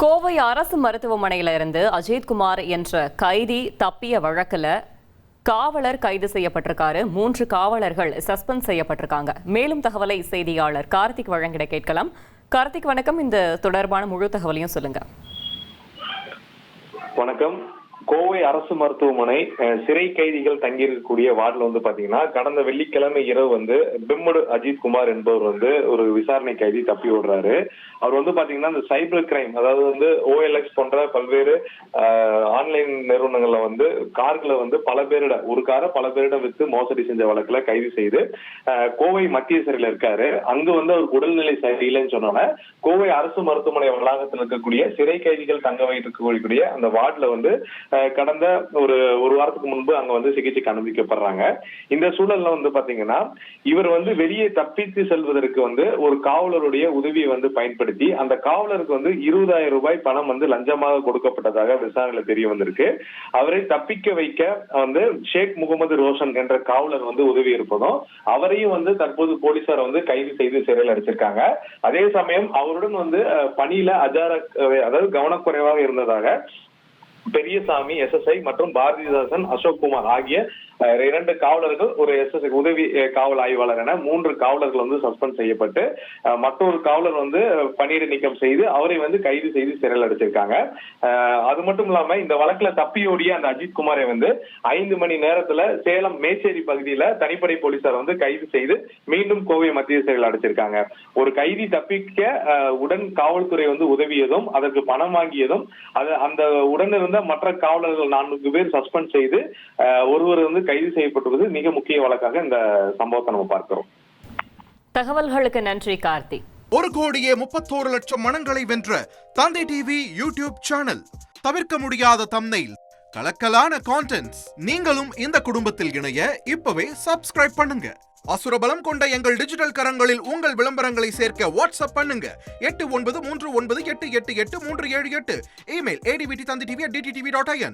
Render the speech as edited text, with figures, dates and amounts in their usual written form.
கோவை அரசு மருத்துவமனையில இருந்து அஜித்குமார் என்ற கைதி தப்பிய வழக்குல காவலர் கைது செய்யப்பட்டிருக்காரு. 3 காவலர்கள் சஸ்பெண்ட் செய்யப்பட்டிருக்காங்க. மேலும் தகவலை செய்தியாளர் கார்த்திக் வழங்கிட கேட்கலாம். கார்த்திக் வணக்கம். இந்த தொடர்பான முழு தகவலையும் சொல்லுங்க. வணக்கம். கோவை அரசு மருத்துவமனை சிறை கைதிகள் தங்கியிருக்கக்கூடிய வார்டுல பாத்தீங்கன்னா கடந்த வெள்ளிக்கிழமை இரவு பிம்மடு அஜித்குமார் என்பவர் ஒரு விசாரணை கைதி தப்பி ஓடுறாரு. அவர் பாத்தீங்கன்னா இந்த சைபர் கிரைம், அதாவது OLX போன்ற பல்வேறு ஆன்லைன் நிறுவனங்கள்ல கார்களை பல பேரிடம், ஒரு காரை பல பேரிடம் வித்து மோசடி செஞ்ச வழக்குல கைது செய்து கோவை மத்திய சிறையில இருக்காரு. அங்க அவருக்கு உடல்நிலை சரியில்லைன்னு சொன்னோன்னா கோவை அரசு மருத்துவமனை வளாகத்தில் இருக்கக்கூடிய சிறை கைதிகள் தங்க வைக்கக்கூடிய அந்த வார்டுல கடந்த ஒரு வாரத்துக்கு முன்பு அங்க சிகிச்சைக்கு அனுமதிக்கப்படுறாங்க. இந்த சூழல்ல பாத்தீங்கன்னா இவர் வெளியே தப்பித்து செல்வதற்கு ஒரு காவலருடைய உதவியை பயன்படுத்தி அந்த காவலருக்கு 20,000 ரூபாய் பணம் லஞ்சமாக கொடுக்கப்பட்டதாக விசாரணையில தெரிய வந்திருக்கு. அவரை தப்பிக்க வைக்க ஷேக் முகமது ரோஷன் என்ற காவலர் உதவி இருப்பதும் அவரையும் தற்போது போலீசார் கைது செய்து சிறையில் அடைச்சிருக்காங்க. அதே சமயம் அவருடன் பணியில அதாவது கவனக்குறைவாக இருந்ததாக பெரியசாமி SSI மற்றும் பாரதிதாசன் அசோக்குமார் ஆகிய 2 காவலர்கள், ஒரு SSI உதவி காவல் ஆய்வாளர் என 3 காவலர்கள் சஸ்பெண்ட் செய்யப்பட்டு மற்றொரு காவலர் பணியிட நீக்கம் செய்து அவரை கைது செய்து சிறையில் அடைச்சிருக்காங்க. அது மட்டும் இல்லாம இந்த வழக்குல தப்பியோடிய அந்த அஜித்குமாரை 5 மணி நேரத்துல சேலம் மேச்சேரி பகுதியில தனிப்படை போலீசார் கைது செய்து மீண்டும் கோவை மத்திய சிறையில் அடைச்சிருக்காங்க. ஒரு கைதி தப்பிக்க உடன் காவல்துறை உதவியதும் அதற்கு பணம் வாங்கியதும் அந்த உடனிருந்த மற்ற காவலர்கள் 4 பேர் சஸ்பெண்ட் செய்து ஒருவர் கைது செய்யப்பட்டுள்ளது மிக முக்கிய வழக்காக இந்த சம்பவத்தை நம்ம பார்க்கிறோம். தகவல்களுக்கு நன்றி கார்த்திக். 1,31,00,000 மனங்களை வென்ற தந்தை டிவி யூடியூப் சேனல். தவிர்க்க முடியாத தம்ப்நெயில், கலக்கலான கான்டென்ட்ஸ். நீங்களும் இந்த குடும்பத்தில் இணைய இப்பவே சப்ஸ்கிரைப் பண்ணுங்க. அசுரபலம் கொண்ட எங்கள் டிஜிட்டல் கரங்களில் உங்கள் விளம்பரங்களை சேர்க்க வாட்ஸ்அப் பண்ணுங்க. 8939888838. Email advttv@dttv.in.